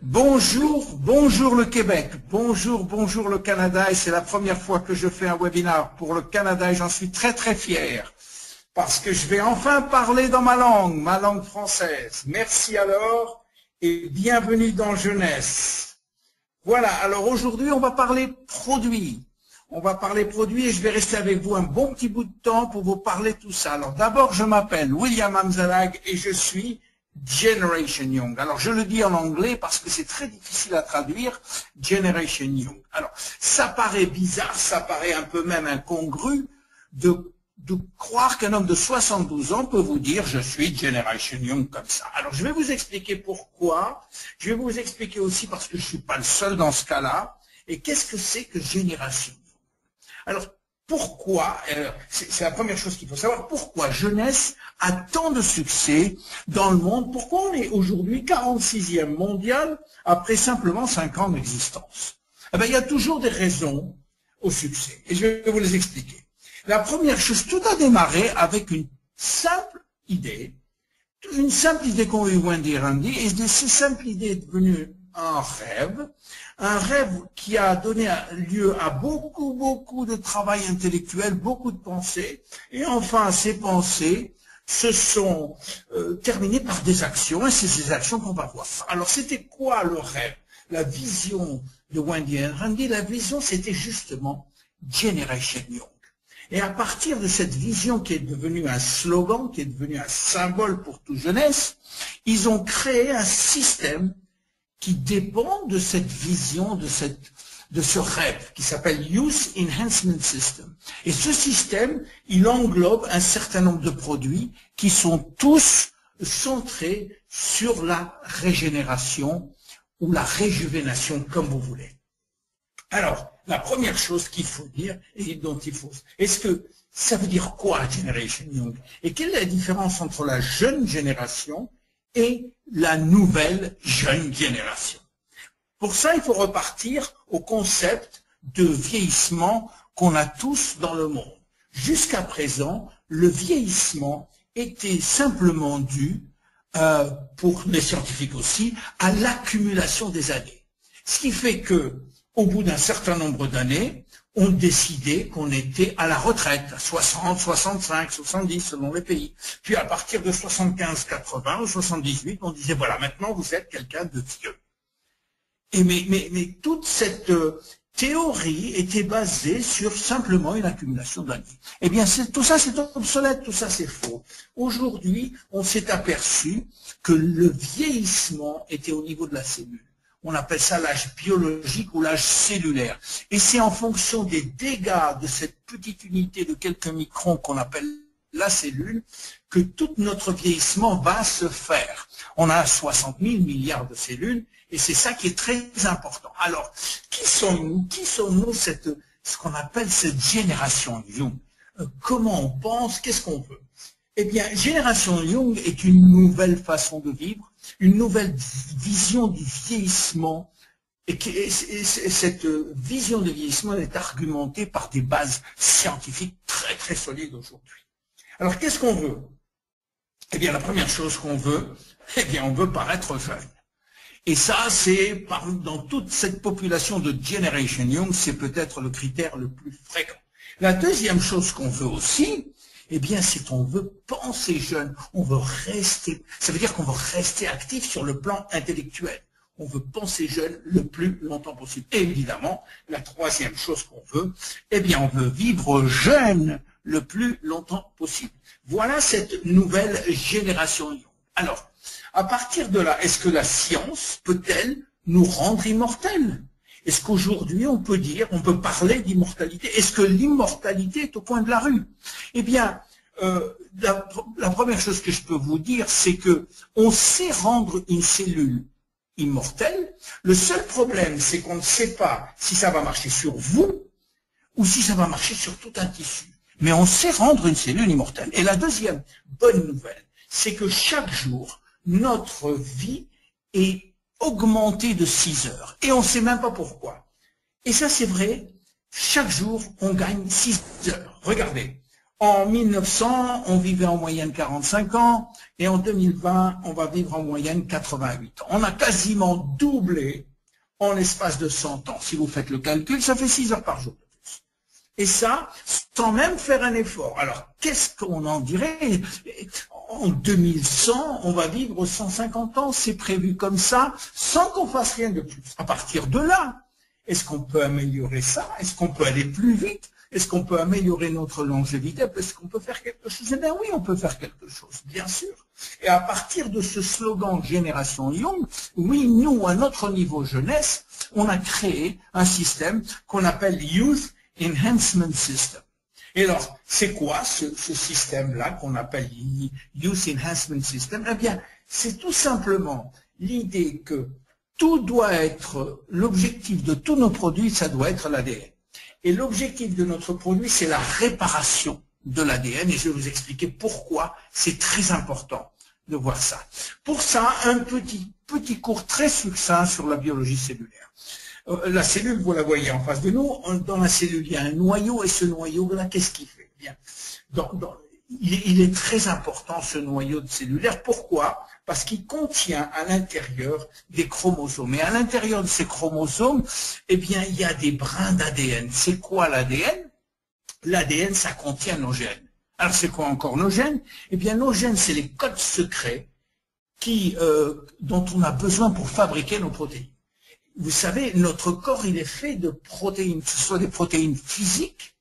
Bonjour, bonjour le Québec, bonjour, bonjour le Canada, et c'est la première fois que je fais un webinaire pour le Canada et j'en suis très très fier parce que je vais enfin parler dans ma langue française. Merci alors et bienvenue dans Jeunesse. Voilà, alors aujourd'hui on va parler produits. On va parler produits et je vais rester avec vous un bon petit bout de temps pour vous parler de tout ça. Alors d'abord, je m'appelle William Amzalag et je suis Generation Young. Alors je le dis en anglais parce que c'est très difficile à traduire, Generation Young. Alors ça paraît bizarre, ça paraît un peu même incongru de croire qu'un homme de 72 ans peut vous dire je suis Generation Young comme ça. Alors je vais vous expliquer pourquoi, je vais vous expliquer aussi parce que je ne suis pas le seul dans ce cas-là, et qu'est-ce que c'est que Génération. Alors, pourquoi, c'est la première chose qu'il faut savoir, pourquoi Jeunesse a tant de succès dans le monde, pourquoi on est aujourd'hui 46e mondial après simplement 5 ans d'existence. Eh bien, il y a toujours des raisons au succès, et je vais vous les expliquer. La première chose, tout a démarré avec une simple idée qu'ont eu Wendy et Randy, et cette simple idée est devenue un rêve qui a donné lieu à beaucoup de travail intellectuel, beaucoup de pensées, et enfin ces pensées se sont terminées par des actions, et c'est ces actions qu'on va voir. Alors c'était quoi le rêve? La vision de Wendy et Randy, la vision c'était justement Generation Young. Et à partir de cette vision qui est devenue un slogan, qui est devenue un symbole pour toute jeunesse, ils ont créé un système qui dépend de cette vision, de ce rêve, qui s'appelle Youth Enhancement System. Et ce système, il englobe un certain nombre de produits qui sont tous centrés sur la régénération ou la réjuvénation, comme vous voulez. Alors, la première chose qu'il faut dire, et dont il faut... Est-ce que ça veut dire quoi, Generation Young? Et quelle est la différence entre la jeune génération et la nouvelle jeune génération? Pour ça, il faut repartir au concept de vieillissement qu'on a tous dans le monde. Jusqu'à présent, le vieillissement était simplement dû, pour les scientifiques aussi, à l'accumulation des années. Ce qui fait que, au bout d'un certain nombre d'années, on décidait qu'on était à la retraite, à 60, 65, 70 selon les pays. Puis à partir de 75, 80 ou 78, on disait voilà, maintenant vous êtes quelqu'un de vieux. Et mais toute cette théorie était basée sur simplement une accumulation d'années. Eh bien, tout ça c'est obsolète, tout ça c'est faux. Aujourd'hui, on s'est aperçu que le vieillissement était au niveau de la cellule. On appelle ça l'âge biologique ou l'âge cellulaire. Et c'est en fonction des dégâts de cette petite unité de quelques microns qu'on appelle la cellule que tout notre vieillissement va se faire. On a 60 000 milliards de cellules et c'est ça qui est très important. Alors, qui sommes-nous? Qui sommes-nous ce qu'on appelle cette génération Young? Comment on pense? Qu'est-ce qu'on veut? Eh bien, Génération Young est une nouvelle façon de vivre, une nouvelle vision du vieillissement, et cette vision de vieillissement est argumentée par des bases scientifiques très très solides aujourd'hui. Alors, qu'est-ce qu'on veut? Eh bien, la première chose qu'on veut, eh bien, on veut paraître jeune. Et ça, c'est dans toute cette population de Generation Young, c'est peut-être le critère le plus fréquent. La deuxième chose qu'on veut aussi, eh bien, c'est qu'on veut penser jeune, on veut rester, ça veut dire qu'on veut rester actif sur le plan intellectuel. On veut penser jeune le plus longtemps possible. Et évidemment, la troisième chose qu'on veut, eh bien, on veut vivre jeune le plus longtemps possible. Voilà cette nouvelle génération Young. Alors, à partir de là, est-ce que la science peut-elle nous rendre immortels? Est-ce qu'aujourd'hui, on peut dire, on peut parler d'immortalité? Est-ce que l'immortalité est au coin de la rue? Eh bien, la première chose que je peux vous dire, c'est que on sait rendre une cellule immortelle. Le seul problème, c'est qu'on ne sait pas si ça va marcher sur vous ou si ça va marcher sur tout un tissu. Mais on sait rendre une cellule immortelle. Et la deuxième bonne nouvelle, c'est que chaque jour, notre vie est augmentée de 6 heures. Et on ne sait même pas pourquoi. Et ça, c'est vrai, chaque jour, on gagne 6 heures. Regardez, En 1900, on vivait en moyenne 45 ans, et en 2020, on va vivre en moyenne 88 ans. On a quasiment doublé en l'espace de 100 ans. Si vous faites le calcul, ça fait 6 heures par jour. Et ça, sans même faire un effort. Alors, qu'est-ce qu'on en dirait? En 2100, on va vivre 150 ans, c'est prévu comme ça, sans qu'on fasse rien de plus. À partir de là, est-ce qu'on peut améliorer ça? Est-ce qu'on peut aller plus vite? Est-ce qu'on peut améliorer notre longévité? Est-ce qu'on peut faire quelque chose? Eh bien oui, on peut faire quelque chose, bien sûr. Et à partir de ce slogan Génération Young, oui, nous, à notre niveau jeunesse, on a créé un système qu'on appelle Youth Enhancement System. Et alors, c'est quoi ce système-là qu'on appelle Youth Enhancement System? Eh bien, c'est tout simplement l'idée que tout doit être, l'objectif de tous nos produits, ça doit être l'ADN. Et l'objectif de notre produit, c'est la réparation de l'ADN, et je vais vous expliquer pourquoi c'est très important de voir ça. Pour ça, un petit cours très succinct sur la biologie cellulaire. La cellule, vous la voyez en face de nous, dans la cellule, il y a un noyau, et ce noyau-là, qu'est-ce qu'il fait? Bien, il est très important, ce noyau cellulaire. Pourquoi? Parce qu'il contient à l'intérieur des chromosomes. Et à l'intérieur de ces chromosomes, eh bien, il y a des brins d'ADN. C'est quoi l'ADN? L'ADN, ça contient nos gènes. Alors, c'est quoi encore nos gènes? Eh bien, nos gènes, c'est les codes secrets dont on a besoin pour fabriquer nos protéines. Vous savez, notre corps, il est fait de protéines, que ce soit des protéines physiques,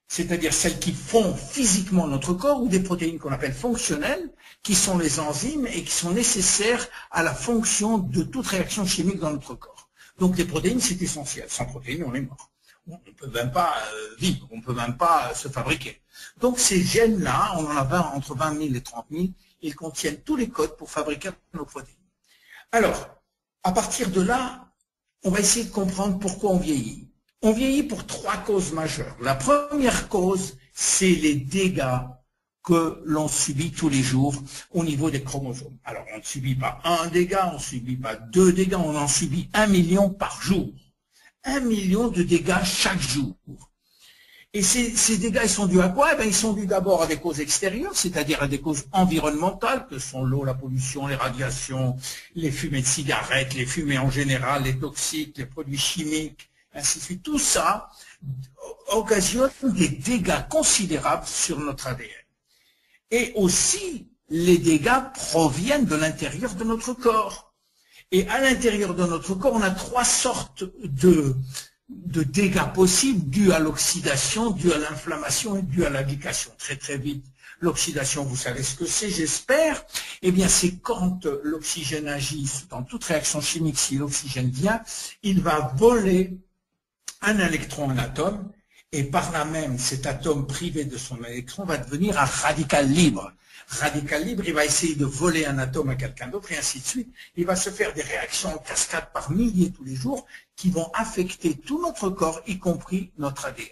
c'est-à-dire celles qui font physiquement notre corps, ou des protéines qu'on appelle fonctionnelles, qui sont les enzymes et qui sont nécessaires à la fonction de toute réaction chimique dans notre corps. Donc les protéines, c'est essentiel. Sans protéines, on est mort. On ne peut même pas vivre, on ne peut même pas se fabriquer. Donc ces gènes-là, on en a entre 20 000 et 30 000, ils contiennent tous les codes pour fabriquer nos protéines. Alors, à partir de là, on va essayer de comprendre pourquoi on vieillit. On vieillit pour 3 causes majeures. La première cause, c'est les dégâts que l'on subit tous les jours au niveau des chromosomes. Alors, on ne subit pas un dégât, on ne subit pas 2 dégâts, on en subit 1 million par jour. 1 million de dégâts chaque jour. Et ces dégâts, ils sont dus à quoi? Eh bien, ils sont dus d'abord à des causes extérieures, c'est-à-dire à des causes environnementales, que sont l'eau, la pollution, les radiations, les fumées de cigarettes, les fumées en général, les toxiques, les produits chimiques, ainsi de suite. Tout ça occasionne des dégâts considérables sur notre ADN. Et aussi, les dégâts proviennent de l'intérieur de notre corps. Et à l'intérieur de notre corps, on a 3 sortes de dégâts possibles dus à l'oxydation, dus à l'inflammation et dus à la glycation. Très très vite. L'oxydation, vous savez ce que c'est, j'espère. Eh bien, c'est quand l'oxygène agit dans toute réaction chimique, si l'oxygène vient, il va voler un électron, un atome, et par là même, cet atome privé de son électron va devenir un radical libre. Radical libre, il va essayer de voler un atome à quelqu'un d'autre, et ainsi de suite. Il va se faire des réactions en cascade par milliers tous les jours qui vont affecter tout notre corps, y compris notre ADN.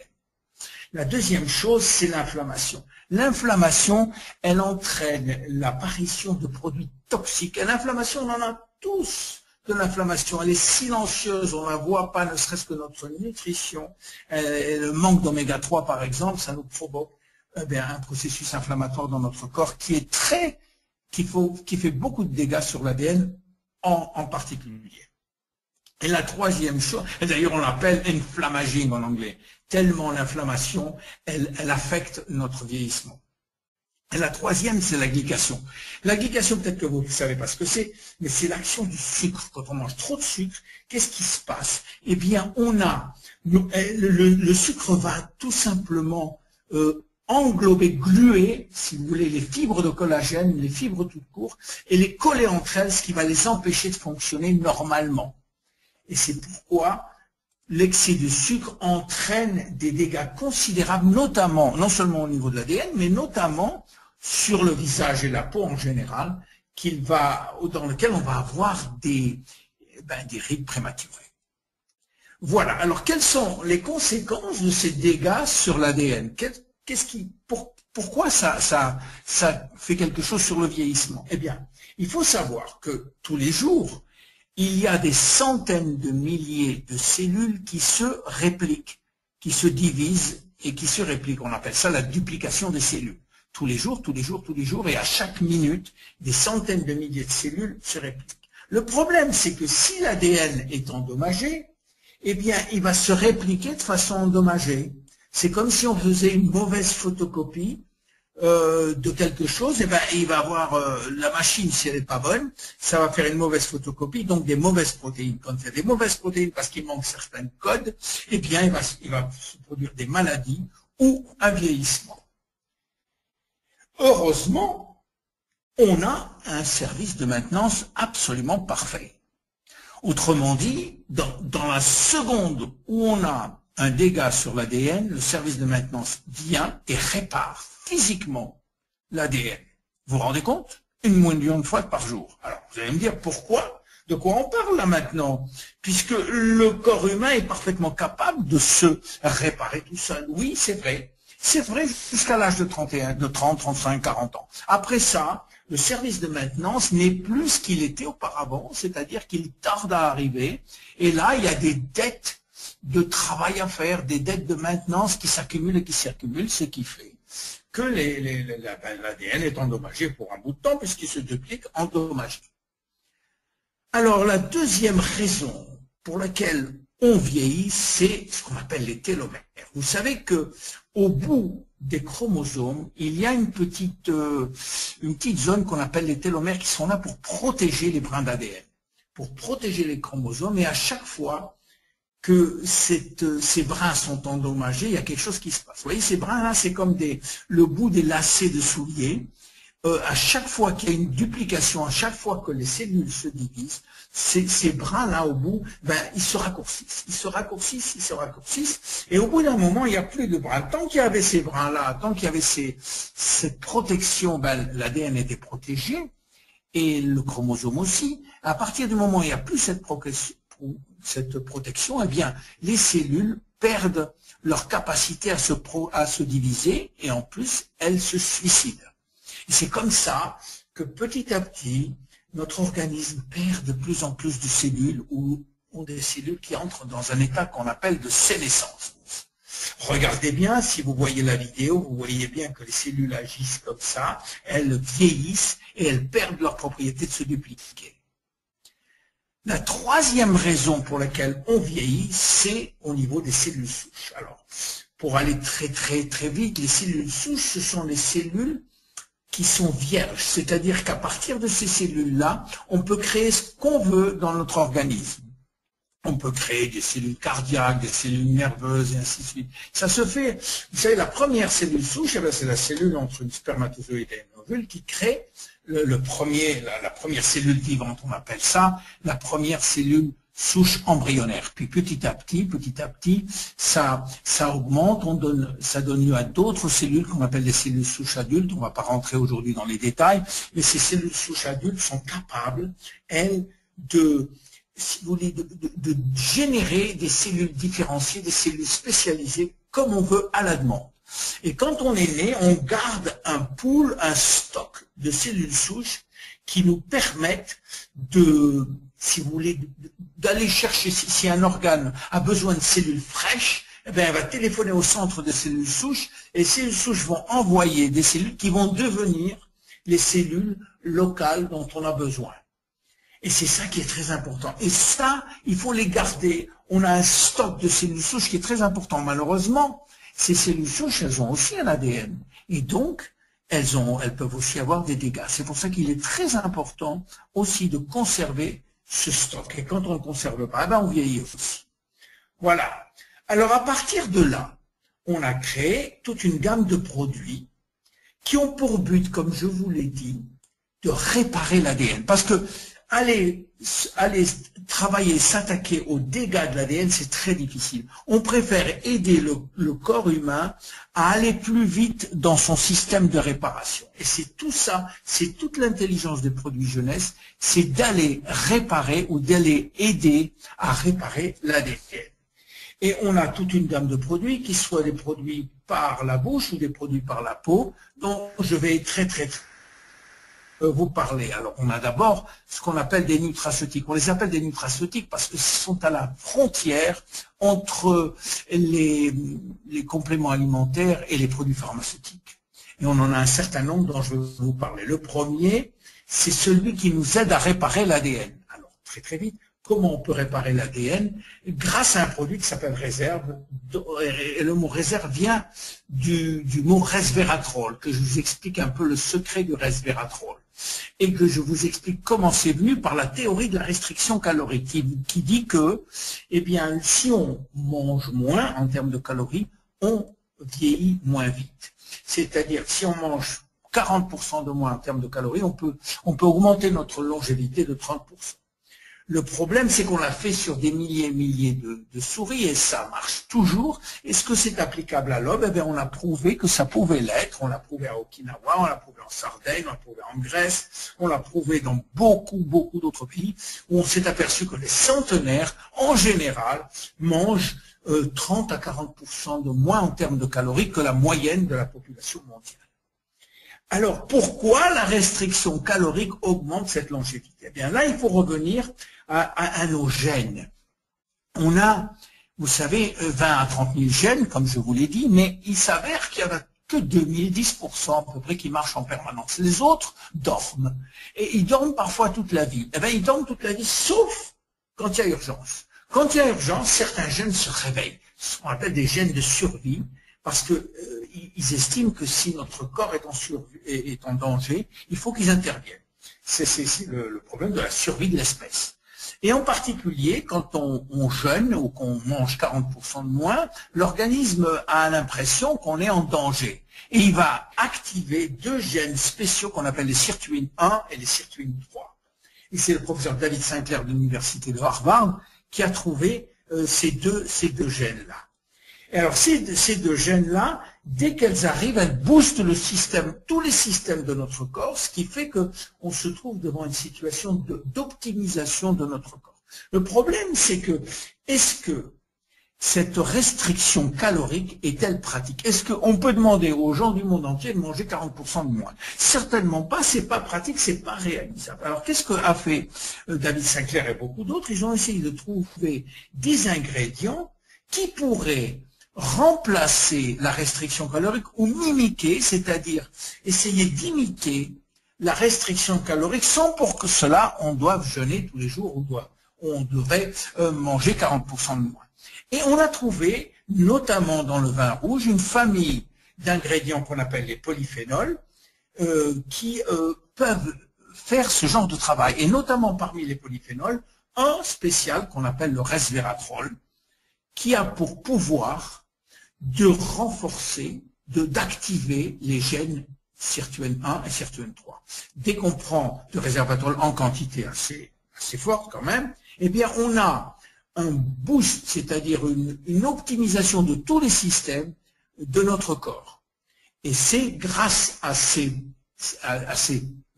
La deuxième chose, c'est l'inflammation. L'inflammation, elle entraîne l'apparition de produits toxiques. Et l'inflammation, on en a tous de l'inflammation. Elle est silencieuse, on ne la voit pas, ne serait-ce que notre nutrition. Le manque d'oméga 3, par exemple, ça nous provoque un processus inflammatoire dans notre corps qui fait beaucoup de dégâts sur l'ADN en particulier. Et la troisième chose, et d'ailleurs on l'appelle inflammaging en anglais, tellement l'inflammation, elle affecte notre vieillissement. Et la troisième, c'est la glycation. La glycation, peut-être que vous ne savez pas ce que c'est, mais c'est l'action du sucre. Quand on mange trop de sucre, qu'est-ce qui se passe? Eh bien, le sucre va tout simplement englober, gluer, si vous voulez, les fibres de collagène, les fibres toutes court, et les coller entre elles, ce qui va les empêcher de fonctionner normalement. Et c'est pourquoi l'excès de sucre entraîne des dégâts considérables, notamment, non seulement au niveau de l'ADN, mais notamment sur le visage et la peau en général, dans lequel on va avoir des rides prématurées. Voilà. Alors, quelles sont les conséquences de ces dégâts sur l'ADN? Pourquoi ça fait quelque chose sur le vieillissement? Eh bien, il faut savoir que tous les jours, il y a des centaines de milliers de cellules qui se répliquent, qui se divisent et qui se répliquent. On appelle ça la duplication des cellules. Tous les jours, tous les jours, tous les jours, et à chaque minute, des centaines de milliers de cellules se répliquent. Le problème, c'est que si l'ADN est endommagé, eh bien, il va se répliquer de façon endommagée. C'est comme si on faisait une mauvaise photocopie de quelque chose, et ben il va avoir la machine, si elle n'est pas bonne, ça va faire une mauvaise photocopie, donc des mauvaises protéines. Quand il y a des mauvaises protéines parce qu'il manque certains codes, eh bien il va se produire des maladies ou un vieillissement. Heureusement, on a un service de maintenance absolument parfait. Autrement dit, dans la seconde où on a un dégât sur l'ADN, le service de maintenance vient et répare physiquement l'ADN. Vous vous rendez compte? 1 million de fois par jour. Alors, vous allez me dire pourquoi? De quoi on parle là maintenant? Puisque le corps humain est parfaitement capable de se réparer tout seul. Oui, c'est vrai. C'est vrai jusqu'à l'âge de 30, 35, 40 ans. Après ça, le service de maintenance n'est plus ce qu'il était auparavant, c'est-à-dire qu'il tarde à arriver. Et là, il y a des dettes de travail à faire, des dettes de maintenance qui s'accumulent et qui s'accumulent, ce qui fait que l'ADN est endommagé pour un bout de temps puisqu'il se duplique endommagé. Alors la deuxième raison pour laquelle on vieillit, c'est ce qu'on appelle les télomères. Vous savez que au bout des chromosomes, il y a une petite zone qu'on appelle les télomères qui sont là pour protéger les brins d'ADN, pour protéger les chromosomes, et à chaque fois que ces brins sont endommagés, il y a quelque chose qui se passe. Vous voyez, ces brins-là, c'est comme le bout des lacets de souliers. À chaque fois qu'il y a une duplication, à chaque fois que les cellules se divisent, ces brins-là au bout, ils se raccourcissent. Ils se raccourcissent, ils se raccourcissent. Et au bout d'un moment, il n'y a plus de brins. Tant qu'il y avait ces brins-là, tant qu'il y avait cette protection, l'ADN était protégé, et le chromosome aussi. À partir du moment où il n'y a plus cette protection, eh bien, les cellules perdent leur capacité à se diviser, et en plus, elles se suicident. Et c'est comme ça que petit à petit, notre organisme perd de plus en plus de cellules, ou des cellules qui entrent dans un état qu'on appelle de sénescence. Regardez bien, si vous voyez la vidéo, vous voyez bien que les cellules agissent comme ça, elles vieillissent et elles perdent leur propriété de se dupliquer. La troisième raison pour laquelle on vieillit, c'est au niveau des cellules souches. Alors, pour aller très vite, les cellules souches, ce sont les cellules qui sont vierges, c'est-à-dire qu'à partir de ces cellules-là, on peut créer ce qu'on veut dans notre organisme. On peut créer des cellules cardiaques, des cellules nerveuses, et ainsi de suite. Ça se fait, vous savez, la première cellule souche, c'est la cellule entre une spermatozoïde et un ovule qui crée la première cellule vivante, on appelle ça, la première cellule souche embryonnaire. Puis petit à petit, ça augmente, ça donne lieu à d'autres cellules qu'on appelle des cellules souches adultes. On ne va pas rentrer aujourd'hui dans les détails, mais ces cellules souches adultes sont capables, elles, si vous voulez, de générer des cellules différenciées, des cellules spécialisées, comme on veut à la demande. Et quand on est né, on garde un pool, un stock de cellules souches qui nous permettent si vous voulez, d'aller chercher, si un organe a besoin de cellules fraîches, eh bien, elle va téléphoner au centre de cellules souches, et les cellules souches vont envoyer des cellules qui vont devenir les cellules locales dont on a besoin. Et c'est ça qui est très important. Et ça, il faut les garder. On a un stock de cellules souches qui est très important. Malheureusement, ces cellules souches, elles ont aussi un ADN. Et donc, elles peuvent aussi avoir des dégâts. C'est pour ça qu'il est très important aussi de conserver ce stock. Et quand on ne le conserve pas, on vieillit aussi. Voilà. Alors, à partir de là, on a créé toute une gamme de produits qui ont pour but, comme je vous l'ai dit, de réparer l'ADN. Parce que aller travailler, s'attaquer aux dégâts de l'ADN, c'est très difficile. On préfère aider le corps humain à aller plus vite dans son système de réparation. Et c'est tout ça, c'est toute l'intelligence des produits jeunesse, c'est d'aller réparer ou d'aller aider à réparer l'ADN. Et on a toute une gamme de produits, qui soient des produits par la bouche ou des produits par la peau, dont je vais très vous parler. Alors, on a d'abord ce qu'on appelle des nutraceutiques. On les appelle des nutraceutiques parce que ce sont à la frontière entre les compléments alimentaires et les produits pharmaceutiques. Et on en a un certain nombre dont je vais vous parler. Le premier, c'est celui qui nous aide à réparer l'ADN. Alors, très très vite, comment on peut réparer l'ADN? Grâce à un produit qui s'appelle réserve. Et le mot réserve vient du mot resveratrol, que je vous explique un peu le secret du resveratrol. Et que je vous explique comment c'est venu par la théorie de la restriction calorique, qui dit que, eh bien, si on mange moins en termes de calories, on vieillit moins vite. C'est-à-dire, si on mange 40% de moins en termes de calories, on peut augmenter notre longévité de 30%. Le problème, c'est qu'on l'a fait sur des milliers et milliers de souris et ça marche toujours. Est-ce que c'est applicable à l'homme? Eh bien, on a prouvé que ça pouvait l'être. On l'a prouvé à Okinawa, on l'a prouvé en Sardaigne, on l'a prouvé en Grèce, on l'a prouvé dans beaucoup, beaucoup d'autres pays où on s'est aperçu que les centenaires, en général, mangent 30 à 40% de moins en termes de calories que la moyenne de la population mondiale. Alors, pourquoi la restriction calorique augmente cette longévité? Eh bien, là, il faut revenir à nos gènes. On a, vous savez, 20 à 30 000 gènes, comme je vous l'ai dit, mais il s'avère qu'il n'y en a que 2010% à peu près qui marchent en permanence. Les autres dorment. Et ils dorment parfois toute la vie. Eh bien, ils dorment toute la vie, sauf quand il y a urgence. Quand il y a urgence, certains gènes se réveillent. Ce qu'on appelle des gènes de survie, parce que ils estiment que si notre corps est en danger, il faut qu'ils interviennent. C'est le problème de la survie de l'espèce. Et en particulier, quand on jeûne ou qu'on mange 40% de moins, l'organisme a l'impression qu'on est en danger. Et il va activer deux gènes spéciaux qu'on appelle les sirtuines 1 et les sirtuines 3. Et c'est le professeur David Sinclair de l'université de Harvard qui a trouvé ces deux gènes-là. Et alors ces deux gènes-là, dès qu'elles arrivent, elles boostent le système, tous les systèmes de notre corps, ce qui fait qu'on se trouve devant une situation d'optimisation de notre corps. Le problème, c'est que, est-ce que cette restriction calorique est-elle pratique? Est-ce qu'on peut demander aux gens du monde entier de manger 40% de moins? Certainement pas, c'est pas pratique, c'est pas réalisable. Alors qu'est-ce qu'a fait David Sinclair et beaucoup d'autres? Ils ont essayé de trouver des ingrédients qui pourraient remplacer la restriction calorique ou mimiquer, c'est-à-dire essayer d'imiter la restriction calorique sans pour que cela on doive jeûner tous les jours ou on devrait manger 40% de moins. Et on a trouvé, notamment dans le vin rouge, une famille d'ingrédients qu'on appelle les polyphénols qui peuvent faire ce genre de travail. Et notamment parmi les polyphénols, un spécial qu'on appelle le resveratrol, qui a pour pouvoir de renforcer, d'activer les gènes sirtuine 1 et sirtuine 3. Dès qu'on prend de resveratrol en quantité assez forte quand même, eh bien on a un boost, c'est-à-dire une optimisation de tous les systèmes de notre corps. Et c'est grâce à ces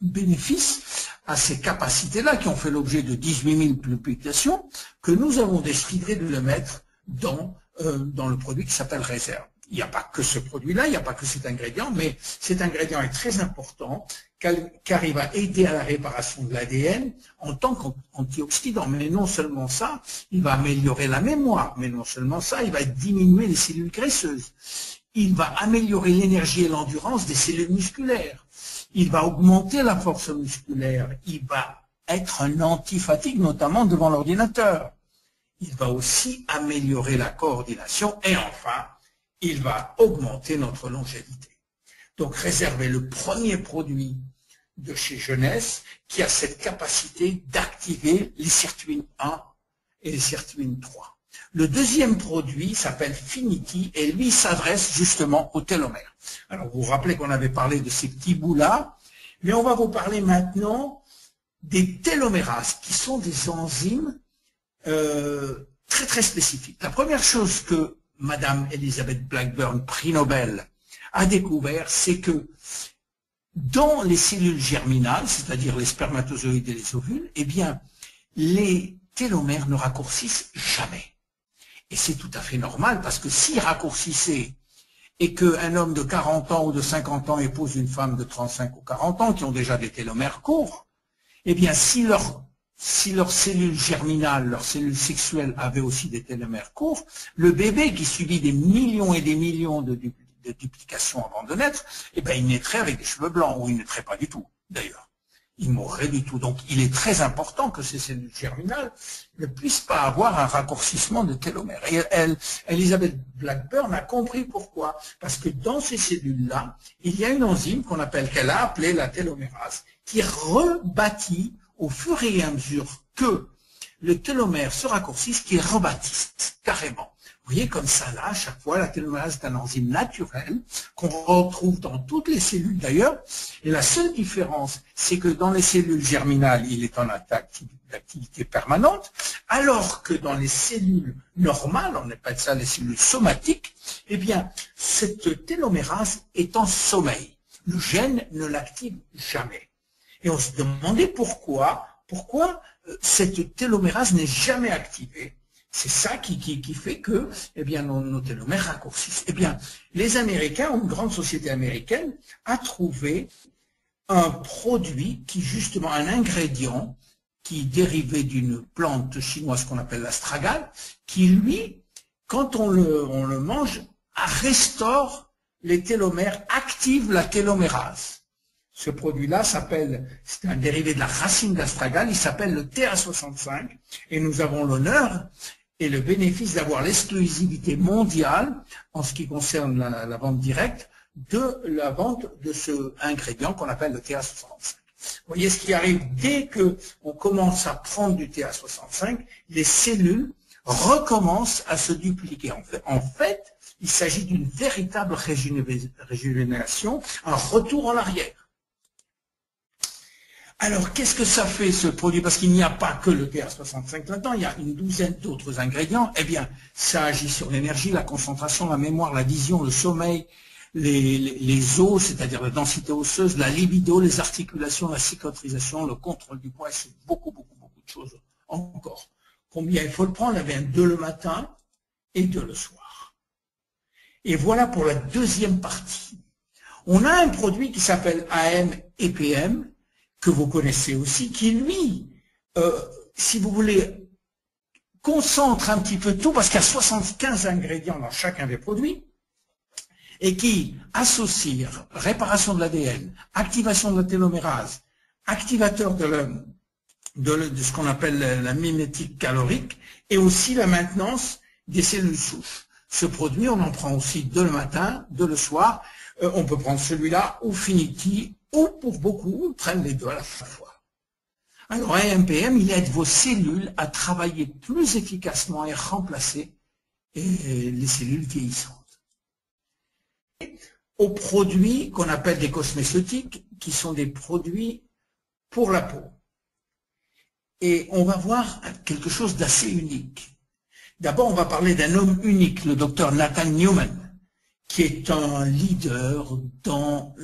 bénéfices, à ces capacités-là qui ont fait l'objet de 18 000 publications, que nous avons décidé de le mettre dans le produit qui s'appelle réserve. Il n'y a pas que ce produit-là, il n'y a pas que cet ingrédient, mais cet ingrédient est très important car il va aider à la réparation de l'ADN en tant qu'antioxydant. Mais non seulement ça, il va améliorer la mémoire, mais non seulement ça, il va diminuer les cellules graisseuses. Il va améliorer l'énergie et l'endurance des cellules musculaires. Il va augmenter la force musculaire. Il va être un anti-fatigue, notamment devant l'ordinateur. Il va aussi améliorer la coordination et enfin, il va augmenter notre longévité. Donc, Réserve est le premier produit de chez Jeunesse qui a cette capacité d'activer les sirtuines 1 et les sirtuines 3. Le deuxième produit s'appelle Finity et lui s'adresse justement aux télomères. Alors, vous vous rappelez qu'on avait parlé de ces petits bouts-là, mais on va vous parler maintenant des télomérases qui sont des enzymes très très spécifiques. La première chose que Madame Elizabeth Blackburn, prix Nobel, a découvert, c'est que dans les cellules germinales, c'est-à-dire les spermatozoïdes et les ovules, eh bien, les télomères ne raccourcissent jamais. Et c'est tout à fait normal, parce que s'ils raccourcissaient, et qu'un homme de 40 ans ou de 50 ans épouse une femme de 35 ou 40 ans qui ont déjà des télomères courts, eh bien, si leurs cellules germinales, leurs cellules sexuelles avaient aussi des télomères courts, le bébé qui subit des millions et des millions de duplications avant de naître, eh bien, il naîtrait avec des cheveux blancs, ou il ne naîtrait pas du tout, d'ailleurs. Il mourrait du tout. Donc, il est très important que ces cellules germinales ne puissent pas avoir un raccourcissement de télomères. Et Elizabeth Blackburn a compris pourquoi. Parce que dans ces cellules-là, il y a une enzyme qu'elle a appelée la télomérase, qui rebâtit au fur et à mesure que le télomère se raccourcisse, qui rebâtisse carrément. Vous voyez, comme ça, là, à chaque fois, la télomérase est un enzyme naturel qu'on retrouve dans toutes les cellules d'ailleurs. Et la seule différence, c'est que dans les cellules germinales, il est en activité permanente, alors que dans les cellules normales, on appelle ça les cellules somatiques, eh bien, cette télomérase est en sommeil. Le gène ne l'active jamais. Et on se demandait pourquoi cette télomérase n'est jamais activée. C'est ça qui fait que, eh bien, nos télomères raccourcissent. Eh bien, les Américains, une grande société américaine, a trouvé un produit qui, justement, un ingrédient qui dérivait d'une plante chinoise qu'on appelle l'astragale, qui, lui, quand on le mange, restaure les télomères, active la télomérase. Ce produit-là c'est un dérivé de la racine d'astragale, il s'appelle le TA65, et nous avons l'honneur et le bénéfice d'avoir l'exclusivité mondiale en ce qui concerne la vente directe de la vente de ce ingrédient qu'on appelle le TA65. Vous voyez ce qui arrive dès qu'on commence à prendre du TA65, les cellules recommencent à se dupliquer. En fait, il s'agit d'une véritable régénération, un retour en arrière. Alors, qu'est-ce que ça fait, ce produit? Parce qu'il n'y a pas que le TA65 là-dedans, il y a une douzaine d'autres ingrédients. Eh bien, ça agit sur l'énergie, la concentration, la mémoire, la vision, le sommeil, les os, c'est-à-dire la densité osseuse, la libido, les articulations, la cicatrisation, le contrôle du poids, c'est beaucoup de choses encore. Combien il faut le prendre? Eh bien, 2 le matin et 2 le soir. Et voilà pour la deuxième partie. On a un produit qui s'appelle AM et PM, que vous connaissez aussi, qui lui, si vous voulez, concentre un petit peu tout, parce qu'il y a 75 ingrédients dans chacun des produits, et qui associe réparation de l'ADN, activation de la télomérase, activateur de ce qu'on appelle la mimétique calorique, et aussi la maintenance des cellules souches. Ce produit, on en prend aussi 2 le matin, 2 le soir. On peut prendre celui-là ou Finity, ou pour beaucoup, prennent les 2 à la fois. Alors, AMPM, il aide vos cellules à travailler plus efficacement et remplacer les cellules vieillissantes. Aux produits qu'on appelle des cosmétiques, qui sont des produits pour la peau. Et on va voir quelque chose d'assez unique. D'abord, on va parler d'un homme unique, le docteur Nathan Newman, qui est un leader dans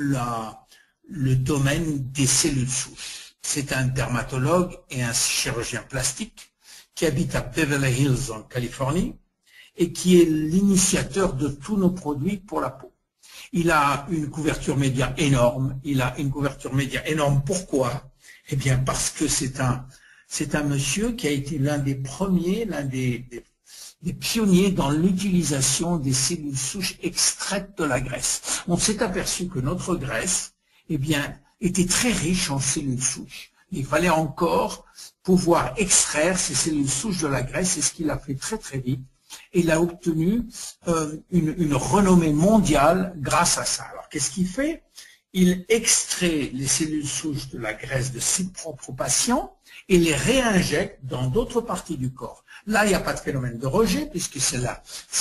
le domaine des cellules souches. C'est un dermatologue et un chirurgien plastique qui habite à Beverly Hills en Californie et qui est l'initiateur de tous nos produits pour la peau. Il a une couverture média énorme. Pourquoi? Eh bien, parce que c'est un monsieur qui a été l'un des premiers, l'un des pionniers dans l'utilisation des cellules souches extraites de la graisse. On s'est aperçu que notre graisse, eh bien, était très riche en cellules souches. Il fallait encore pouvoir extraire ces cellules souches de la graisse, c'est ce qu'il a fait très vite. Et il a obtenu une renommée mondiale grâce à ça. Alors, qu'est-ce qu'il fait? Il extrait les cellules souches de la graisse de ses propres patients et les réinjecte dans d'autres parties du corps. Là, il n'y a pas de phénomène de rejet, puisque c'est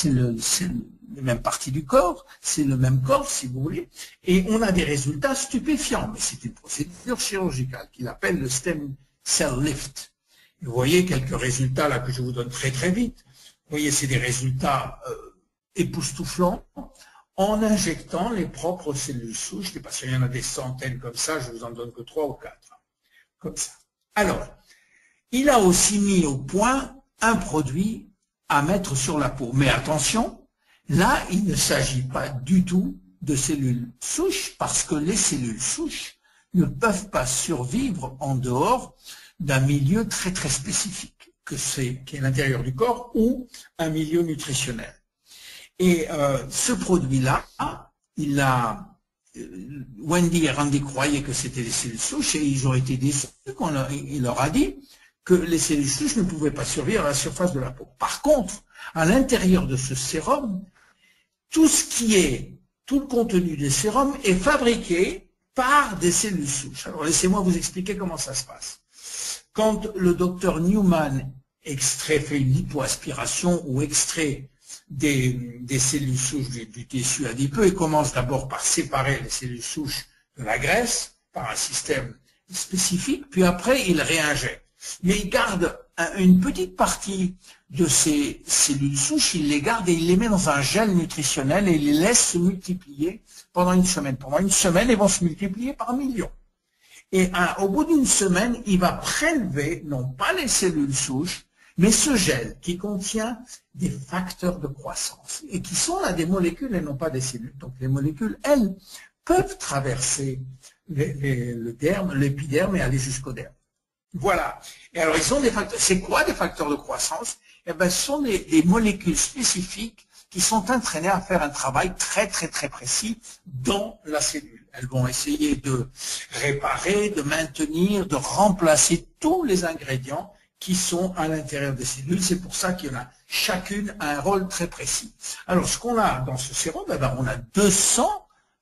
les mêmes parties du corps, c'est le même corps, si vous voulez, et on a des résultats stupéfiants. Mais c'est une procédure chirurgicale qu'il appelle le stem cell lift. Et vous voyez quelques résultats là que je vous donne très vite. Vous voyez, c'est des résultats époustouflants en injectant les propres cellules souches. Parce qu'il y en a des centaines comme ça, je vous en donne que 3 ou 4. Comme ça. Alors, il a aussi mis au point un produit à mettre sur la peau. Mais attention, Là, il ne s'agit pas du tout de cellules souches parce que les cellules souches ne peuvent pas survivre en dehors d'un milieu très très spécifique qui est l'intérieur du corps ou un milieu nutritionnel. Et ce produit-là, Wendy et Randy croyaient que c'était les cellules souches et ils ont été déçus quand il leur a dit que les cellules souches ne pouvaient pas survivre à la surface de la peau. Par contre, à l'intérieur de ce sérum, tout le contenu des sérums est fabriqué par des cellules souches. Alors laissez-moi vous expliquer comment ça se passe. Quand le docteur Newman fait une lipoaspiration ou extrait des cellules souches du tissu adipeux, il commence d'abord par séparer les cellules souches de la graisse par un système spécifique, puis après il réinjecte. Mais il garde une petite partie de ces cellules souches, il les garde et il les met dans un gel nutritionnel et il les laisse se multiplier pendant une semaine. Pendant une semaine, ils vont se multiplier par millions. Et au bout d'une semaine, il va prélever, non pas les cellules souches, mais ce gel qui contient des facteurs de croissance et qui sont là des molécules et non pas des cellules. Donc les molécules, elles, peuvent traverser l'épiderme et aller jusqu'au derme. Voilà. Et alors, ils sont des facteurs. C'est quoi des facteurs de croissance? Eh ben, ce sont des molécules spécifiques qui sont entraînées à faire un travail très, très, très précis dans la cellule. Elles vont essayer de réparer, de maintenir, de remplacer tous les ingrédients qui sont à l'intérieur des cellules. C'est pour ça qu'il y en a chacune a un rôle très précis. Alors, ce qu'on a dans ce sérum, eh ben, on a 200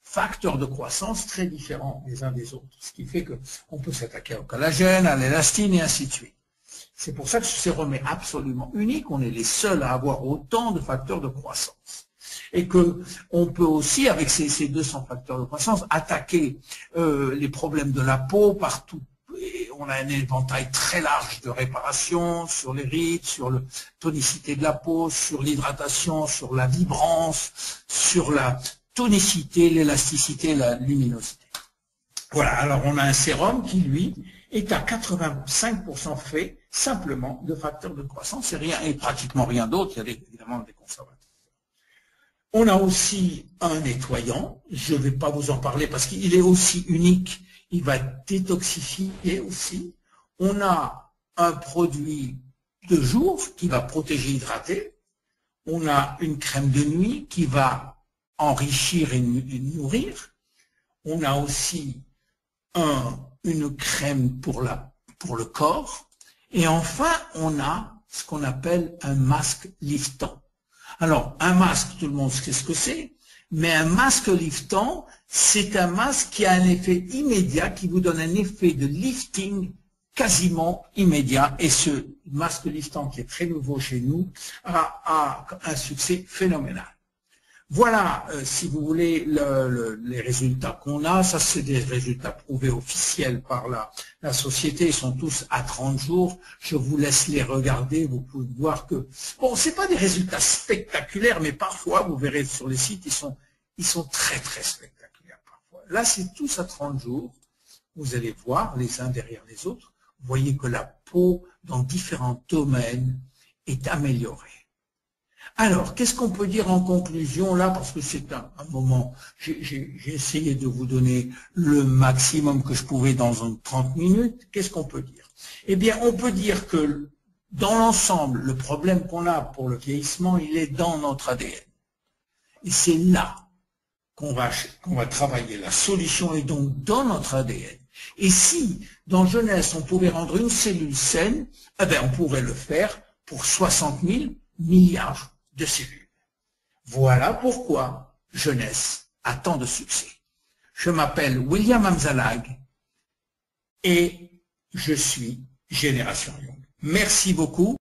facteurs de croissance très différents les uns des autres, ce qui fait qu'on peut s'attaquer au collagène, à l'élastine et ainsi de suite. C'est pour ça que ce sérum est absolument unique, on est les seuls à avoir autant de facteurs de croissance. Et qu'on peut aussi, avec ces 200 facteurs de croissance, attaquer les problèmes de la peau partout. Et on a un éventail très large de réparation sur les rides, sur la tonicité de la peau, sur l'hydratation, sur la vibrance, sur la tonicité, l'élasticité, la luminosité. Voilà, alors on a un sérum qui, lui, est à 85% fait simplement de facteurs de croissance et pratiquement rien d'autre. Il y a évidemment des conservateurs. On a aussi un nettoyant, je ne vais pas vous en parler parce qu'il est aussi unique, il va détoxifier aussi. On a un produit de jour qui va protéger, hydrater. On a une crème de nuit qui va enrichir et nourrir. On a aussi une crème pour le corps. Et enfin, on a ce qu'on appelle un masque liftant. Alors, un masque, tout le monde sait ce que c'est, mais un masque liftant, c'est un masque qui a un effet immédiat, qui vous donne un effet de lifting quasiment immédiat. Et ce masque liftant, qui est très nouveau chez nous, a un succès phénoménal. Voilà, si vous voulez, les résultats qu'on a. Ça, c'est des résultats prouvés officiels par la société. Ils sont tous à 30 jours. Je vous laisse les regarder. Vous pouvez voir que, bon, c'est pas des résultats spectaculaires, mais parfois, vous verrez sur les sites, ils sont très, très spectaculaires parfois. Là, c'est tous à 30 jours. Vous allez voir les uns derrière les autres. Vous voyez que la peau, dans différents domaines, est améliorée. Alors, qu'est-ce qu'on peut dire en conclusion là, parce que c'est un moment, j'ai essayé de vous donner le maximum que je pouvais dans 30 minutes. Qu'est-ce qu'on peut dire? Eh bien, on peut dire que dans l'ensemble, le problème qu'on a pour le vieillissement, il est dans notre ADN. Et c'est là qu'on va travailler. La solution est donc dans notre ADN. Et si, dans jeunesse, on pouvait rendre une cellule saine, eh bien, on pourrait le faire pour 60 000 milliards de cellules. Voilà pourquoi Jeunesse a tant de succès. Je m'appelle William Amzalag et je suis Génération Young. Merci beaucoup.